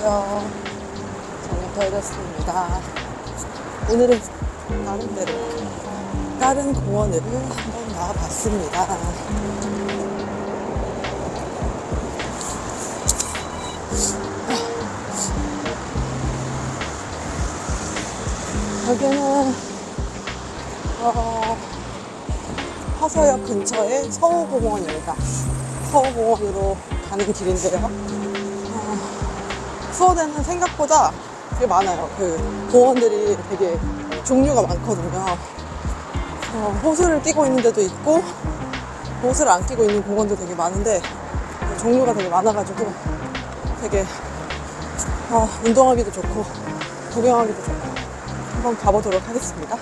안녕하세요. 저는 더해졌습니다. 오늘은 나름대로 다른 공원을 한번 나와봤습니다. 여기는 화서역 근처에 서호공원입니다. 서호공원으로 가는 길인데요. 수원에는 생각보다 되게 많아요. 그 공원들이 되게 종류가 많거든요. 호수를 끼고 있는 데도 있고 호수를 안 끼고 있는 공원도 되게 많은데 종류가 되게 많아가지고 되게 운동하기도 좋고 구경하기도 좋고 한번 가보도록 하겠습니다.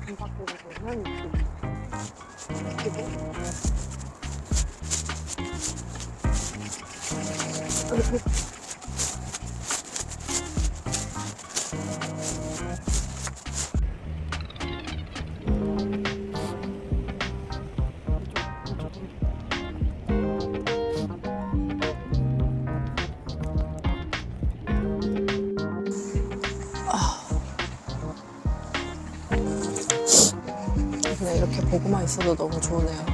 문 밖으로 보면 그냥 이렇게 보고만 있어도 너무 좋으네요.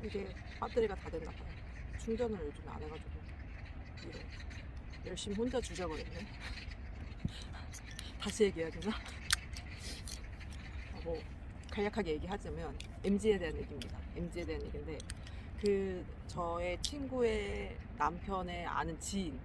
이게 배터리가 다 됐나 봐요. 충전을 요즘 안 해가지고 이래 열심히 혼자 죽여버렸네. 다시 얘기해야 되나? 뭐 간략하게 얘기하자면 MZ에 대한 얘기입니다. MZ에 대한 얘기인데 저의 친구의 남편의 아는 지인,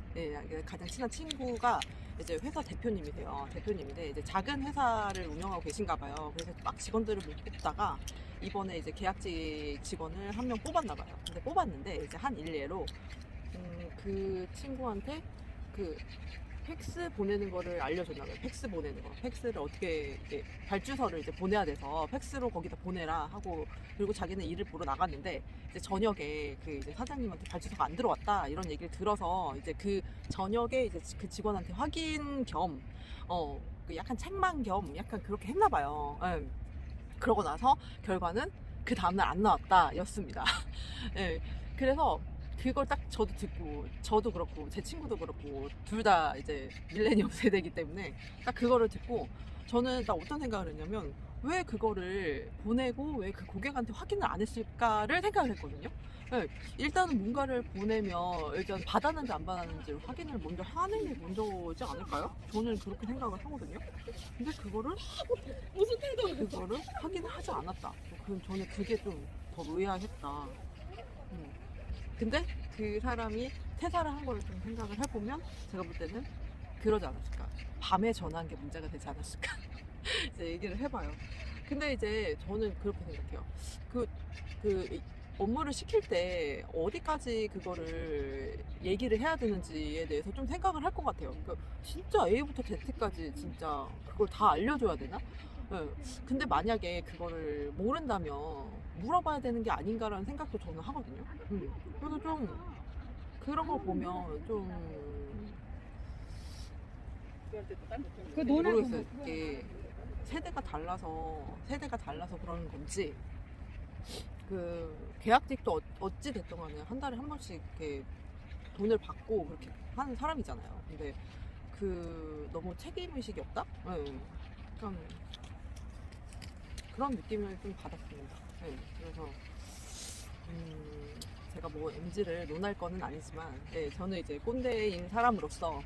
가장 친한 친구가 이제 회사 대표님이세요. 대표님인데 이제 작은 회사를 운영하고 계신가 봐요. 그래서 막 직원들을 못 뽑다가 이번에 이제 계약직 직원을 한 명 뽑았나 봐요. 근데 뽑았는데 이제 한 일례로 그 친구한테 그 팩스 보내는 거를 알려줬나 봐요. 팩스 보내는 거. 팩스를 어떻게 이렇게 발주서를 이제 보내야 돼서 팩스로 거기다 보내라 하고, 그리고 자기는 일을 보러 나갔는데 이제 저녁에 그 이제 사장님한테 발주서가 안 들어왔다 이런 얘기를 들어서 이제 그 저녁에 이제 그 직원한테 확인 겸 그 약간 책망 겸 약간 그렇게 했나 봐요. 그러고 나서 결과는 그 다음날 안 나왔다 였습니다. 예. 그래서 그걸 딱 저도 듣고, 저도 그렇고 제 친구도 그렇고 둘 다 이제 밀레니엄 세대이기 때문에 딱 그거를 듣고 저는 딱 어떤 생각을 했냐면, 왜 그거를 보내고 왜 그 고객한테 확인을 안 했을까를 생각을 했거든요. 네, 일단은 뭔가를 보내면 일단 받았는지 안 받았는지 확인을 먼저 하는 게 먼저지 않을까요? 저는 그렇게 생각을 하거든요. 근데 그거를 무슨 태도를 그거를 확인을 하지 않았다. 그럼 저는 그게 좀 더 의아했다. 근데 그 사람이 퇴사를 한 거를 좀 생각을 해보면 제가 볼 때는 그러지 않았을까. 밤에 전화한 게 문제가 되지 않았을까. 이제 얘기를 해봐요. 근데 이제 저는 그렇게 생각해요. 그 업무를 시킬 때 어디까지 그거를 얘기를 해야 되는지에 대해서 좀 생각을 할 것 같아요. 그러니까 진짜 A부터 Z까지 진짜 그걸 다 알려줘야 되나? 네. 근데 만약에 그거를 모른다면 물어봐야 되는 게 아닌가라는 생각도 저는 하거든요. 그래서 좀 그런 거 보면 좀 모르겠어요. 이게 세대가 달라서 그러는 건지, 그 계약직도 어찌 됐든 간에 한 달에 한 번씩 이렇게 돈을 받고 그렇게 하는 사람이잖아요. 근데 너무 책임의식이 없다? 네. 약간 그런 느낌을 좀 받았습니다. 네. 그래서 제가 뭐 MZ를 논할 거는 아니지만, 네, 저는 이제 꼰대인 사람으로서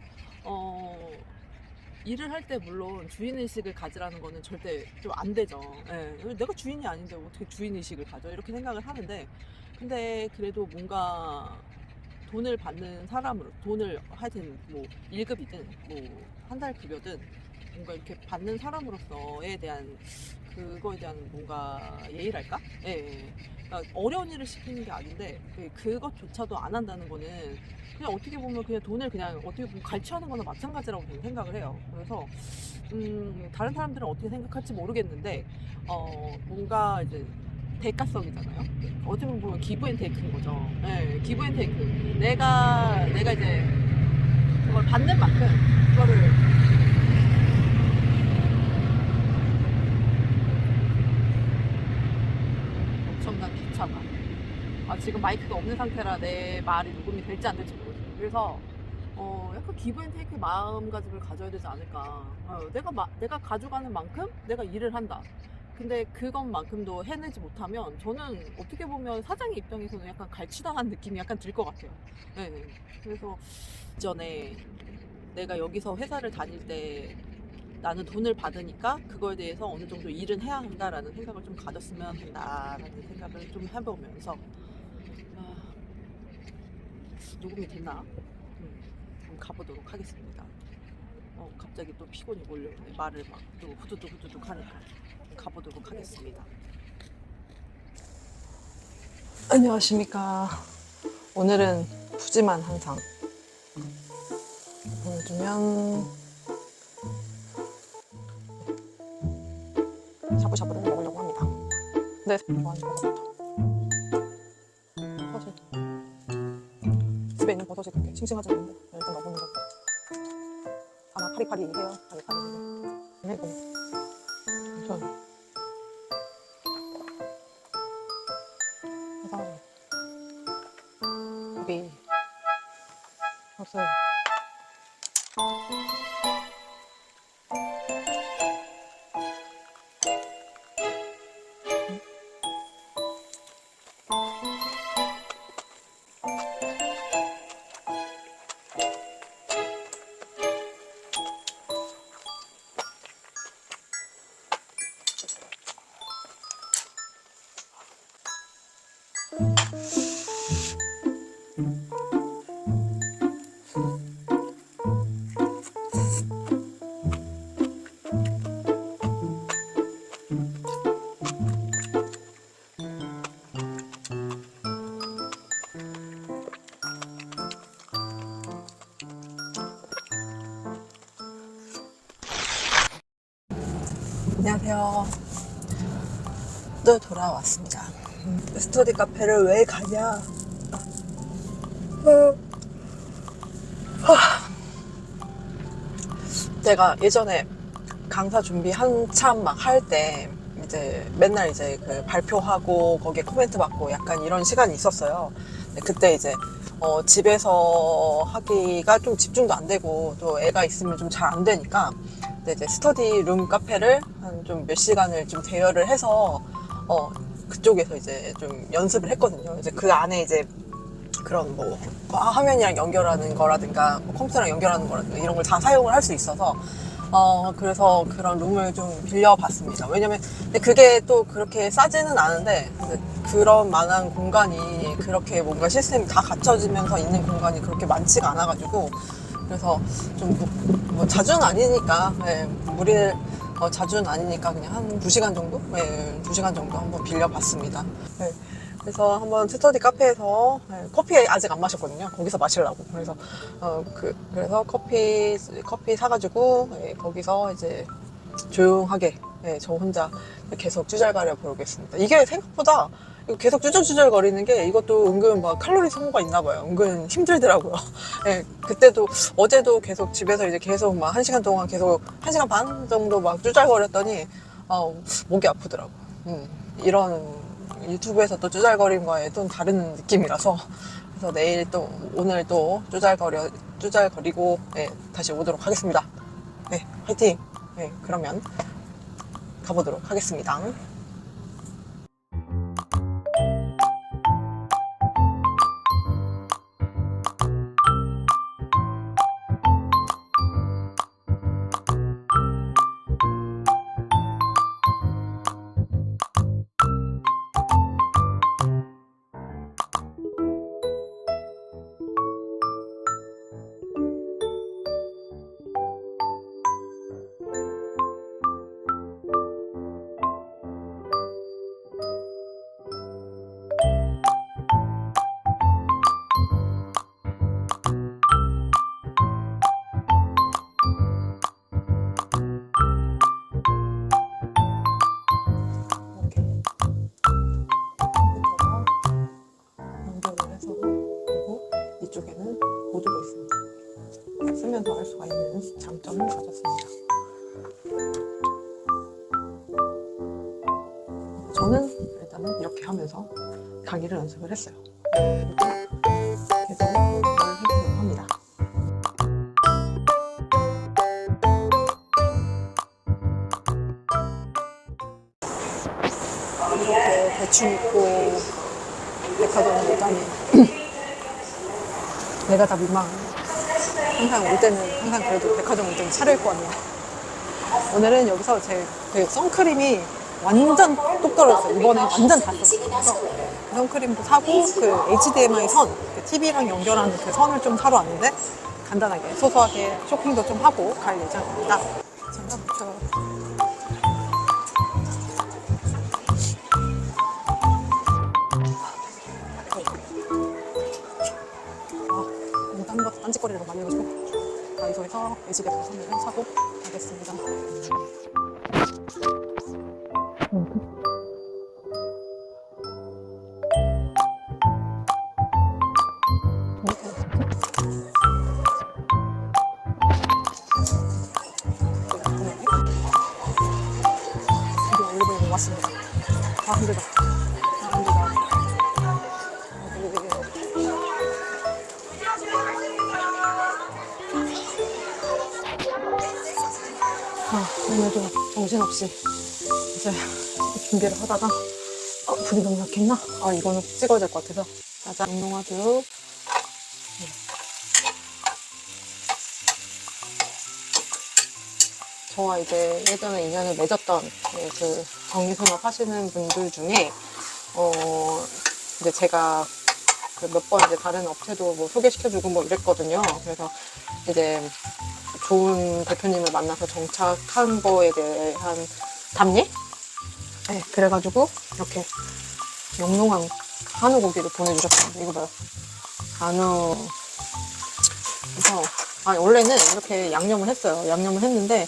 일을 할 때 물론 주인의식을 가지라는 거는 절대 좀 안 되죠. 네. 내가 주인이 아닌데 어떻게 주인의식을 가져? 이렇게 생각을 하는데, 근데 그래도 뭔가 돈을 받는 사람으로, 돈을 하여튼 뭐 1급이든 뭐 한 달 급여든 뭔가 이렇게 받는 사람으로서에 대한 그거에 대한 뭔가 예의랄까? 예. 그러니까 어려운 일을 시키는 게 아닌데 그것조차도 안 한다는 거는 그냥 어떻게 보면 그냥 돈을 그냥 어떻게 보면 갈취하는 거나 마찬가지라고 저는 생각을 해요. 그래서 다른 사람들은 어떻게 생각할지 모르겠는데 뭔가 이제 대가성이잖아요. 어떻게 보면 기브앤테이크인 거죠. 네, 기브앤테이크. 내가 이제 그걸 받는 만큼 그거를 지금 마이크가 없는 상태라 내 말이 녹음이 될지 안 될지 모르겠어요. 그래서 약간 기브 앤 테이크 마음가짐을 가져야 되지 않을까. 내가 가져가는 만큼 내가 일을 한다. 근데 그것만큼도 해내지 못하면 저는 어떻게 보면 사장의 입장에서는 약간 갈취당한 느낌이 약간 들 것 같아요. 네. 그래서 이전에 내가 여기서 회사를 다닐 때 나는 돈을 받으니까 그거에 대해서 어느 정도 일은 해야 한다라는 생각을 좀 가졌으면 한다라는 생각을 좀 해보면서 녹음이 됐나? 한번 가보도록 하겠습니다. 갑자기 또 피곤이 몰려오네. 말을 막 또 후두둑 하니까 가보도록 하겠습니다. 안녕하십니까. 오늘은 푸짐한 한상 보여주면 샤브샤브를 먹으려고 합니다. 네, 좋아하는 버섯부터. 버섯. 집에 있는 버섯이 그렇게 싱싱하지 않은데 일단 넣어보는 거고. 아마 파리파리해요. 파리파리해요. 이거 괜찮아요. 그래서 여기 버섯. 안녕하세요. 또 돌아왔습니다. 스터디 카페를 왜 가냐? 제가 예전에 강사 준비 한참 막 할 때 이제 맨날 이제 그 발표하고 거기에 코멘트 받고 약간 이런 시간이 있었어요. 그때 이제 집에서 하기가 좀 집중도 안 되고 또 애가 있으면 좀 잘 안 되니까 이제 스터디 룸 카페를 한 좀 몇 시간을 좀 대여를 해서 그쪽에서 이제 좀 연습을 했거든요. 이제 그 안에 이제 그런 뭐 화면이랑 연결하는 거라든가 뭐 컴퓨터랑 연결하는 거라든가 이런 걸 다 사용을 할 수 있어서 그래서 그런 룸을 좀 빌려봤습니다. 왜냐면 그게 또 그렇게 싸지는 않은데 그런 만한 공간이 그렇게 뭔가 시스템이 다 갖춰지면서 있는 공간이 그렇게 많지가 않아가지고 그래서 좀 뭐 자주는 아니니까 무리를 자주는 아니니까 그냥 한 2시간 정도? 2시간 정도 한번 빌려봤습니다. 그래서 한번 스터디 카페에서 커피 아직 안 마셨거든요. 거기서 마시려고. 그래서 그래서 커피 사가지고 거기서 이제 조용하게 저 혼자 계속 쭈잘거려 보겠습니다. 이게 생각보다 계속 쭈절쭈절 거리는 게 이것도 은근 막 칼로리 소모가 있나 봐요. 은근 힘들더라고요. 그때도 어제도 계속 집에서 이제 계속 막 1시간 동안 계속 1시간 반 정도 막 쭈잘거렸더니 목이 아프더라고요. 이런 유튜브에서 또 쭈잘거린 거에 또 다른 느낌이라서 그래서 오늘 또 쭈잘거리고 다시 오도록 하겠습니다. 화이팅! 그러면 가보도록 하겠습니다. 이쪽에는 보드가 있습니다. 쓰면서 할 수가 있는 장점을 가졌습니다. 저는 일단은 이렇게 하면서 강의를 연습을 했어요. 계속 해보려고 합니다. 이렇게 대충 입고 백화점에 오다니 내가 다 민망하네. 항상 올 때는 항상 그래도 백화점 올 때는 차려입고 왔는데 오늘은 여기서 제 그 선크림이 완전 똑 떨어졌어요. 이번에 완전 다 썼어요. 그래서 그 선크림도 사고 그 HDMI 선, 그 TV랑 연결하는 그 선을 좀 사러 왔는데 간단하게 소소하게 쇼핑도 좀 하고 갈 예정입니다. 생각부터 일단 한번 딴짓거리를 많이 해가지고 다이소에서 HDMI 선을 사고 가겠습니다. 드디어 올리브영에 왔습니다. 아 힘들다. 아 힘들다. 오늘도 정신없이 이제 준비를 하다가 불이 너무 약했나? 이거는 찍어야 될 것 같아서 짜잔 영롱하도록 저와 이제 예전에 인연을 맺었던 그 정리산업 하시는 분들 중에 이제 제가 그 몇 번 이제 다른 업체도 뭐 소개시켜주고 뭐 이랬거든요. 그래서 이제 좋은 대표님을 만나서 정착한 거에 대한 답례? 네, 그래가지고 이렇게 영롱한 한우 고기를 보내주셨습니다. 이거 봐요. 한우. 그래서 원래는 이렇게 양념을 했어요. 양념을 했는데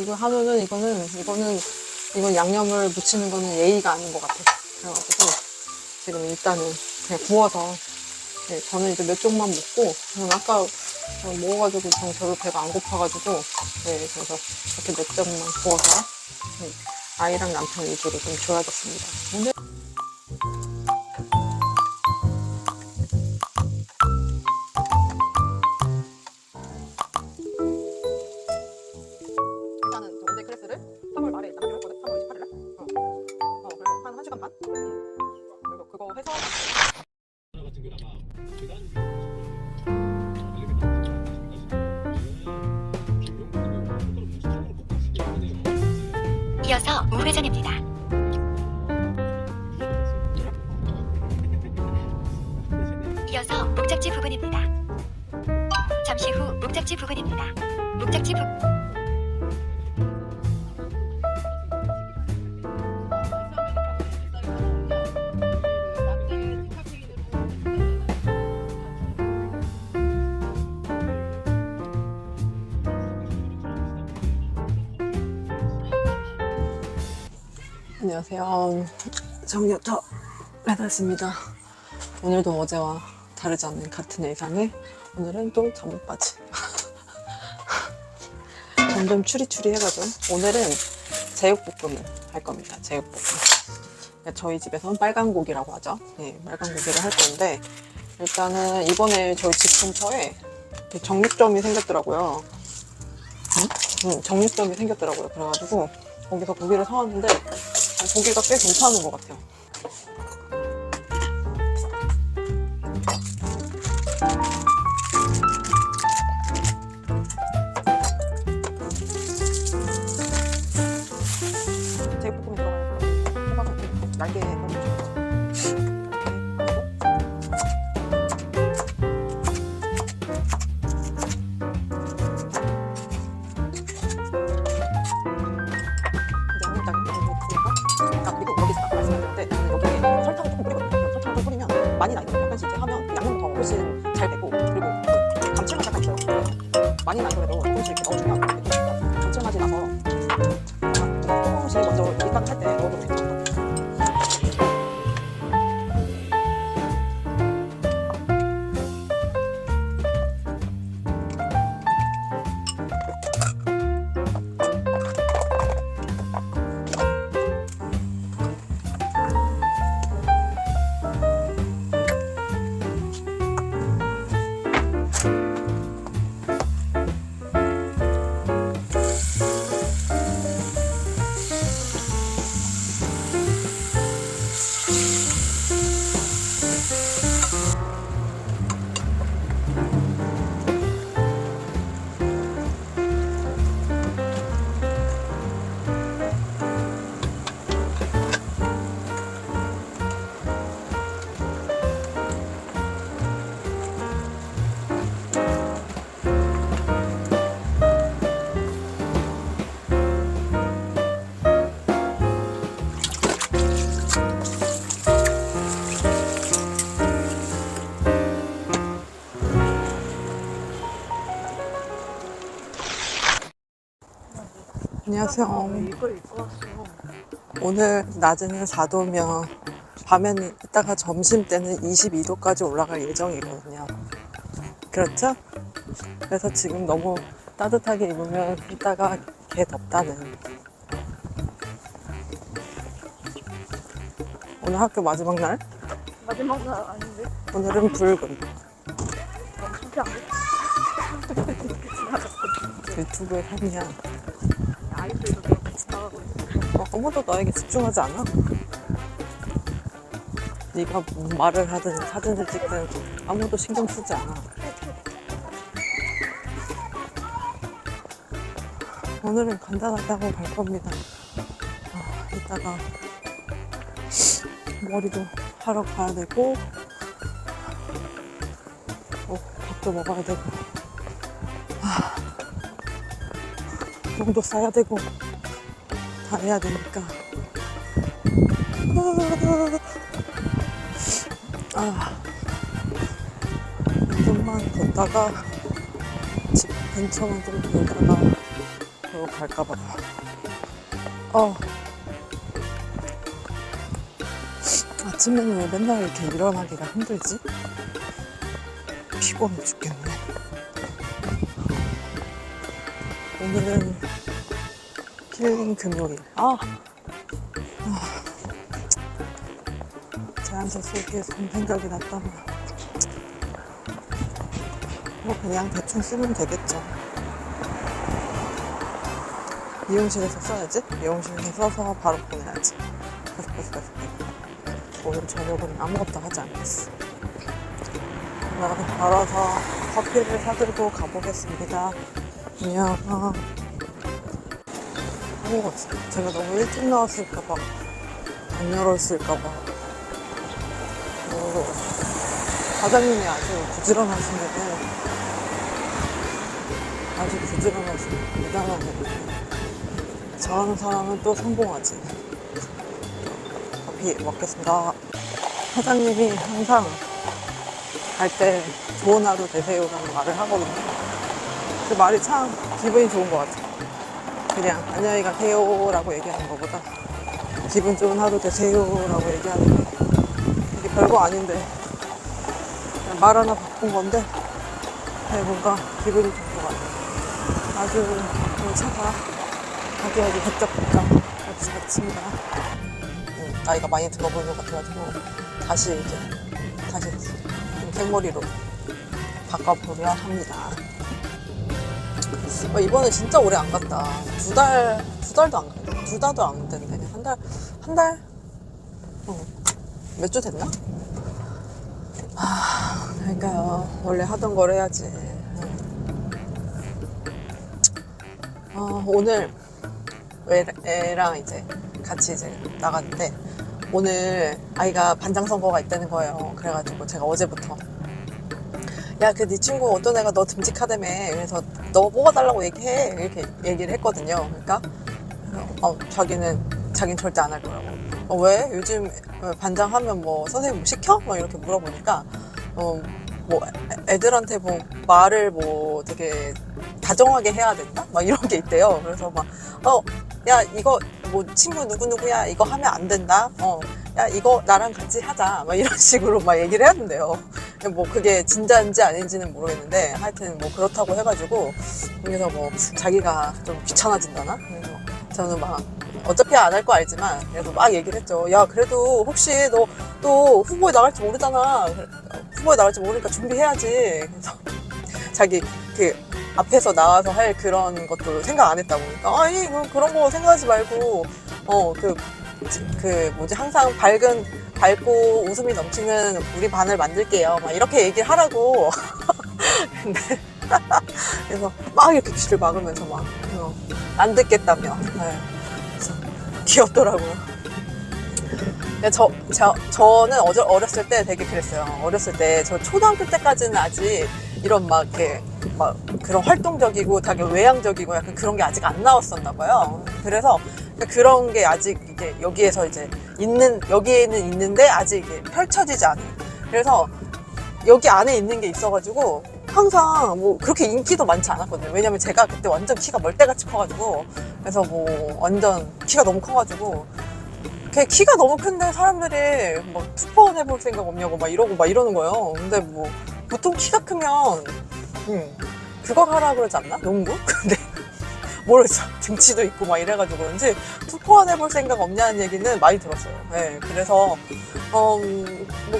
이거 한우는 이건 양념을 묻히는 거는 예의가 아닌 것 같아요. 그래가지고 지금 일단은 그냥 구워서 저는 이제 몇 쪽만 먹고 저는 아까 먹어가지고 별로 배가 안 고파가지고 그래서 이렇게 몇 점만 구워서 아이랑 남편 위주로 좀 줘야겠습니다. 오늘 일단은 원데이 클래스를 3월 말에 일단 하기로 했거든. 3월 28일에 그래서 한 1시간 반? 그리고 그거 해서 이어서 우회전입니다. 이어서 목적지 부근입니다. 잠시 후 목적지 부근입니다. 목적지 부 안녕하세요. 정리부터 해놨습니다. 오늘도 어제와 다르지 않는 같은 의상에 오늘은 또 잠옷 바지. 점점 추리추리해가지고 오늘은 제육볶음을 할 겁니다. 제육볶음. 저희 집에서는 빨간 고기라고 하죠. 네, 빨간 고기를 할 건데 일단은 이번에 저희 집 근처에 정육점이 생겼더라고요. 정육점이 생겼더라고요. 그래가지고 거기서 고기를 사왔는데 고기가 꽤 괜찮은 것 같아요. 제육볶음에 들어가는 호박을 얇게 넣어주죠. 많이 나이 들어요. 약간씩 이제 하면 양념도 더 훨씬 잘 되고 그리고 감칠맛 약간 있어요. 많이 나이더라도 조금씩 이렇게 넣어주면 감칠맛이 나서 조금씩 먼저 일단 할 때 넣어도 괜찮을 것 같아요. 안녕하세요. 이걸 입고 왔어. 오늘 낮에는 4도면 밤에는 이따가 점심 때는 22도까지 올라갈 예정이거든요. 그렇죠? 그래서 지금 너무 따뜻하게 입으면 이따가 개 덥다는. 오늘 학교 마지막 날? 마지막 날 아닌데? 오늘은 붉은. 진짜 유튜브에 하냐? 아이들도 그렇게 지나가고 있어. 아무도 너에게 집중하지 않아. 네가 무슨 말을 하든 사진을 찍든 아무도 신경 쓰지 않아. 오늘은 간단하게 하고 갈 겁니다. 이따가 머리도 하러 가야 되고 밥도 먹어야 되고 몸도 싸야 되고 다 해야 되니까 좀만 걷다가 집 근처만 좀 돌다가 그러고 갈까봐. 아침에는 왜 맨날 이렇게 일어나기가 힘들지? 피곤해 죽겠네. 오늘은 힐링 금요일. 제안서 속에 선 생각이 났다면 뭐 그냥 대충 쓰면 되겠죠. 미용실에서 써야지. 미용실에서 써서 바로 보내야지. 계속. 오늘 저녁은 아무것도 하지 않겠어. 걸어서 커피를 사들고 가보겠습니다. 안녕. 제가 너무 일찍 나왔을까봐 안 열었을까봐. 과장님이 아주 부지런하신데 아주 부지런하신 대단하네. 저런 사람은 또 성공하지. 커피 먹겠습니다. 사장님이 항상 갈 때 좋은 하루 되세요라는 말을 하거든요. 그 말이 참 기분이 좋은 것 같아요. 그냥 안녕히 가세요 라고 얘기하는 것보다 기분 좋은 하루 되세요 라고 얘기하는 게 이게 별거 아닌데 그냥 말 하나 바꾼 건데 뭔가 기분이 좋은 것 같아요. 아주 차가 가기하기 벅적벅적 아주 좋습니다. 나이가 많이 들어 보이는 것 같아가지고 다시 생머리로 바꿔보려 합니다. 이번에 진짜 오래 안 갔다. 두 달도 안 갔다. 2달도 안 됐네. 한 달? 몇 주 됐나? 그러니까요. 원래 하던 걸 해야지. 오늘 애랑 이제 같이 이제 나갔는데 오늘 아이가 반장 선거가 있다는 거예요. 그래가지고 제가 어제부터 야, 그 네 친구 어떤 애가 너 듬직하다며. 그래서 너 뽑아달라고 얘기해. 이렇게 얘기를 했거든요. 그러니까 자기는 절대 안 할 거라고. 왜? 요즘 반장하면 뭐 선생님 뭐 시켜? 뭐 이렇게 물어보니까 뭐 애들한테 뭐 말을 뭐 되게 다정하게 해야 된다? 막 이런 게 있대요. 그래서 막 야, 이거 뭐 친구 누구누구야, 이거 하면 안 된다. 야, 이거 나랑 같이 하자. 막 이런 식으로 막 얘기를 해야 된대요. 뭐 그게 진짜인지 아닌지는 모르겠는데 하여튼 뭐 그렇다고 해가지고 그래서 뭐 자기가 좀 귀찮아진다나? 그래서 저는 막 어차피 안 할 거 알지만 그래서 막 얘기를 했죠. 야, 그래도 혹시 너 또 후보에 나갈지 모르잖아. 후보에 나갈지 모르니까 준비해야지. 그래서 자기 그 앞에서 나와서 할 그런 것도 생각 안 했다고. 그러니까 아니 그런 거 생각하지 말고 항상 밝고 웃음이 넘치는 우리 반을 만들게요. 막 이렇게 얘기를 하라고. 근데 그래서 막 이렇게 귀를 막으면서 막 안 듣겠다며. 네. 그래서 귀엽더라고요. 저는 어렸을 때 되게 그랬어요. 어렸을 때 저 초등학교 때까지는 아직 이런 막 이렇게 막 그런 활동적이고 되게 외향적이고 약간 그런 게 아직 안 나왔었나 봐요. 그래서 그런 게 아직 이게 여기에서 이제 여기에는 있는데 아직 이게 펼쳐지지 않은. 그래서 여기 안에 있는 게 있어가지고 항상 뭐 그렇게 인기도 많지 않았거든요. 왜냐면 제가 그때 완전 키가 멀대같이 커가지고, 그래서 뭐 완전 키가 너무 커가지고, 키가 너무 큰데 사람들이 막 투포원 해볼 생각 없냐고 막 이러고 막 이러는 거예요. 근데 뭐 보통 키가 크면 그걸 하라 그러지 않나? 농구? 근데 모르겠어. 등치도 있고 막 이래가지고 그런지 투포원 해볼 생각 없냐는 얘기는 많이 들었어요. 네, 그래서 뭐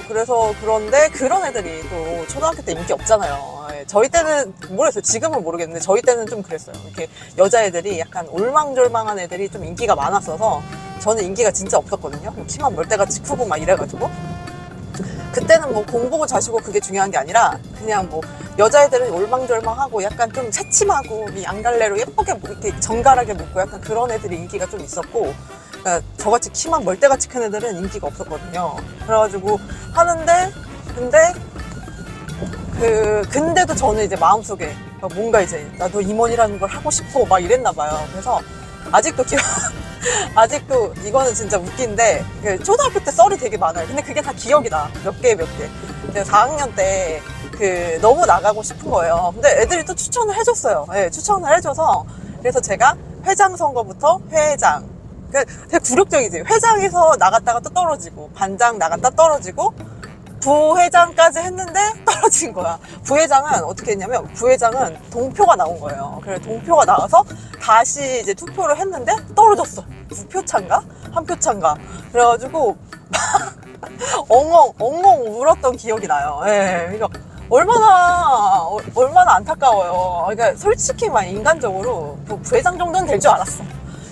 그래서 그런데 그런 애들이 또 초등학교 때 인기 없잖아요. 네, 저희 때는 모르겠어요. 지금은 모르겠는데 저희 때는 좀 그랬어요. 이렇게 여자애들이 약간 올망졸망한 애들이 좀 인기가 많았어서 저는 인기가 진짜 없었거든요. 키만 멀대같이 크고 막 이래가지고 그때는 뭐 공부고 자시고 그게 중요한 게 아니라 그냥 뭐 여자애들은 올망졸망하고 약간 좀 새침하고 이 양갈래로 예쁘게 이렇게 정갈하게 묶고 약간 그런 애들이 인기가 좀 있었고, 그러니까 저같이 키만 멀대같이 큰 애들은 인기가 없었거든요. 그래가지고 하는데 근데도 저는 이제 마음속에 뭔가 이제 나도 임원이라는 걸 하고 싶어 막 이랬나 봐요. 그래서 아직도 아직도 이거는 진짜 웃긴데 초등학교 때 썰이 되게 많아요. 근데 그게 다 기억이 나. 몇 개. 제가 4학년 때 너무 나가고 싶은 거예요. 근데 애들이 또 추천을 해줬어요. 네, 추천을 해줘서 그래서 제가 회장 선거부터 회장. 되게 굴욕적이지. 회장에서 나갔다가 또 떨어지고 반장 나갔다 떨어지고 부회장까지 했는데 떨어진 거야. 부회장은 어떻게 했냐면 부회장은 동표가 나온 거예요. 그래서 동표가 나와서 다시 이제 투표를 했는데 떨어졌어. 2표 차인가? 1표 차인가? 그래가지고 엉엉 울었던 기억이 나요. 예, 그러니까 얼마나 안타까워요. 그러니까 솔직히 막 인간적으로 부회장 정도는 될 줄 알았어.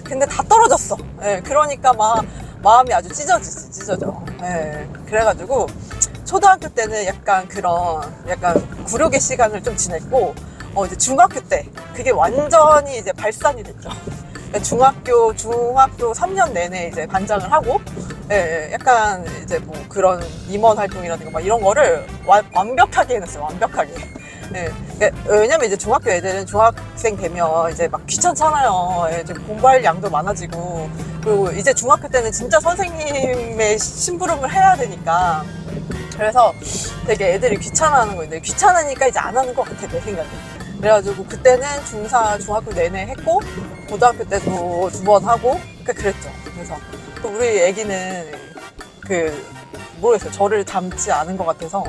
근데 다 떨어졌어. 예, 그러니까 막 마음이 아주 찢어져. 예, 그래가지고 초등학교 때는 약간 굴욕의 시간을 좀 지냈고, 이제 중학교 때 그게 완전히 이제 발산이 됐죠. 그러니까 중학교 3년 내내 이제 반장을 하고, 예, 약간 이제 뭐 그런 임원 활동이라든가 막 이런 거를 완벽하게 해냈어요. 완벽하게. 예, 왜냐면 이제 중학교 애들은 중학생 되면 이제 막 귀찮잖아요. 예, 이제 공부할 양도 많아지고, 그리고 이제 중학교 때는 진짜 선생님의 심부름을 해야 되니까. 그래서 되게 애들이 귀찮아하는 건데 귀찮으니까 이제 안 하는 것 같아, 내 생각에. 그래가지고 그때는 중학교 내내 했고 고등학교 때도 2번 하고 그랬죠. 그래서 또 우리 애기는 모르겠어요. 저를 닮지 않은 것 같아서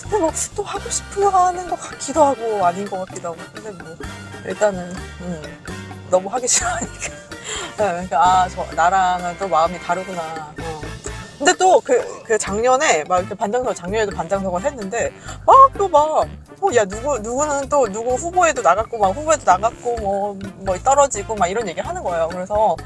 근데 뭐 또 하고 싶어 하는 것 같기도 하고 아닌 것 같기도 하고. 근데 뭐 일단은 너무 하기 싫어하니까. 그러니까 나랑은 또 마음이 다르구나. 근데 또 작년에 막 이렇게 작년에도 반장선거를 했는데 야 누구는 또 누구 후보에도 나갔고 뭐 떨어지고 막 이런 얘기 하는 거예요. 그래서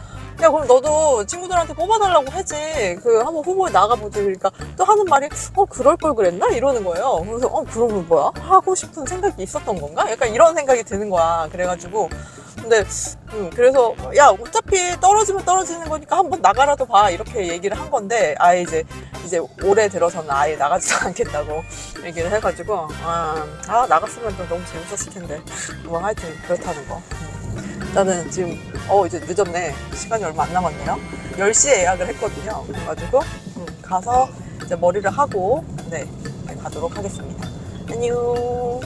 야 그럼 너도 친구들한테 뽑아달라고 하지. 한번 후보에 나가보지. 그러니까 또 하는 말이 그럴 걸 그랬나 이러는 거예요. 그래서 그러면 뭐야? 하고 싶은 생각이 있었던 건가? 약간 이런 생각이 드는 거야. 그래가지고 근데 그래서 야 어차피 떨어지면 떨어지는 거니까 한번 나가라도 봐 이렇게 얘기를 한 건데 아예 이제 올해 들어서는 아예 나가지도 않겠다고 얘기를 해가지고 나갔으면 또 너무 재밌었을 텐데 뭐 하여튼 그렇다는 거. 나는 지금 이제 늦었네. 시간이 얼마 안 남았네요. 10시에 예약을 했거든요. 그래가지고 가서 이제 머리를 하고 가도록 하겠습니다. 안녕.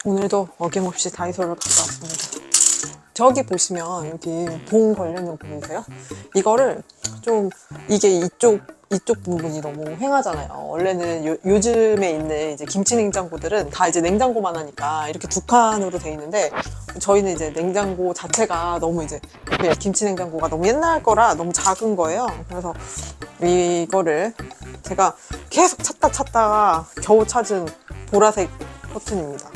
오늘도 어김없이 다이소를 갔다 왔습니다. 저기 보시면 여기 봉 걸려있는 거 보이세요? 이거를 좀 이게 이쪽 이쪽 부분이 너무 횡하잖아요. 원래는 요즘에 있는 이제 김치 냉장고들은 다 이제 냉장고만 하니까 이렇게 두 칸으로 돼 있는데, 저희는 이제 냉장고 자체가 너무 이제 그냥 김치 냉장고가 너무 옛날 거라 너무 작은 거예요. 그래서 이거를 제가 계속 찾다가 겨우 찾은 보라색 커튼입니다.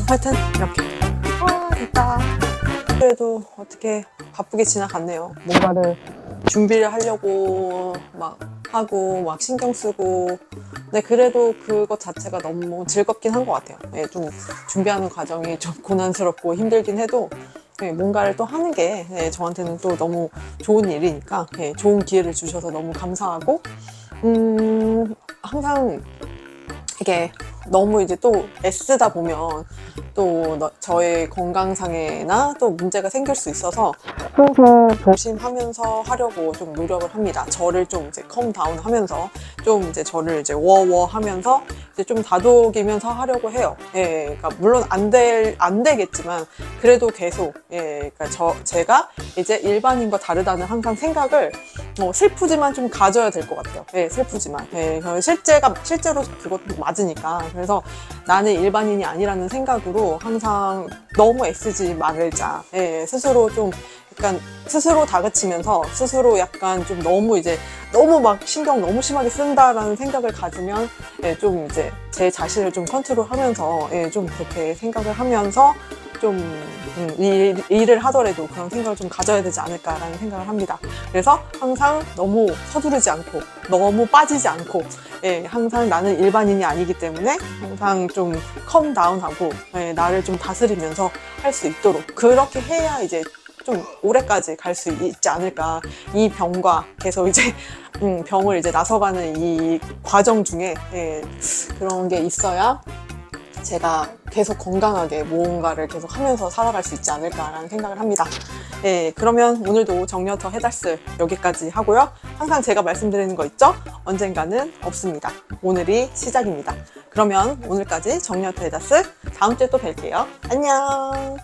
하여튼 이렇게 됐다. 그래도 어떻게 바쁘게 지나갔네요. 뭔가를 준비를 하려고 막 하고 막 신경 쓰고, 근데 그래도 그것 자체가 너무 즐겁긴 한 것 같아요. 예, 좀 준비하는 과정이 좀 고난스럽고 힘들긴 해도 예, 뭔가를 또 하는 게 예, 저한테는 또 너무 좋은 일이니까 예, 좋은 기회를 주셔서 너무 감사하고, 항상 이게 너무 이제 또 애쓰다 보면 또 저의 건강상에나 또 문제가 생길 수 있어서 항상 조심하면서 하려고 좀 노력을 합니다. 저를 좀 이제 컴다운 하면서 좀 이제 저를 이제 워워 하면서 이제 좀 다독이면서 하려고 해요. 예, 그러니까 물론 안 되겠지만 그래도 계속 예, 그러니까 제가 이제 일반인과 다르다는 항상 생각을 슬프지만 좀 가져야 될 것 같아요. 예, 슬프지만 예, 실제로 그것도 맞으니까. 그래서 나는 일반인이 아니라는 생각으로 항상 너무 애쓰지 말자. 예, 스스로 좀 약간 스스로 다그치면서 스스로 약간 좀 너무 막 신경 너무 심하게 쓴다라는 생각을 가지면 예, 좀 이제 제 자신을 좀 컨트롤하면서 예, 좀 그렇게 생각을 하면서 좀 일을 하더라도 그런 생각을 좀 가져야 되지 않을까라는 생각을 합니다. 그래서 항상 너무 서두르지 않고 너무 빠지지 않고 예, 항상 나는 일반인이 아니기 때문에 항상 좀 컴다운하고 예, 나를 좀 다스리면서 할 수 있도록 그렇게 해야 이제 좀 오래까지 갈 수 있지 않을까. 이 병과 계속 이제 병을 이제 나서가는 이 과정 중에 예, 그런 게 있어야 제가 계속 건강하게 무언가를 계속 하면서 살아갈 수 있지 않을까라는 생각을 합니다. 예, 그러면 오늘도 정려터 해달스 여기까지 하고요. 항상 제가 말씀드리는 거 있죠? 언젠가는 없습니다. 오늘이 시작입니다. 그러면 오늘까지 정려터 해달스 다음 주에 또 뵐게요. 안녕.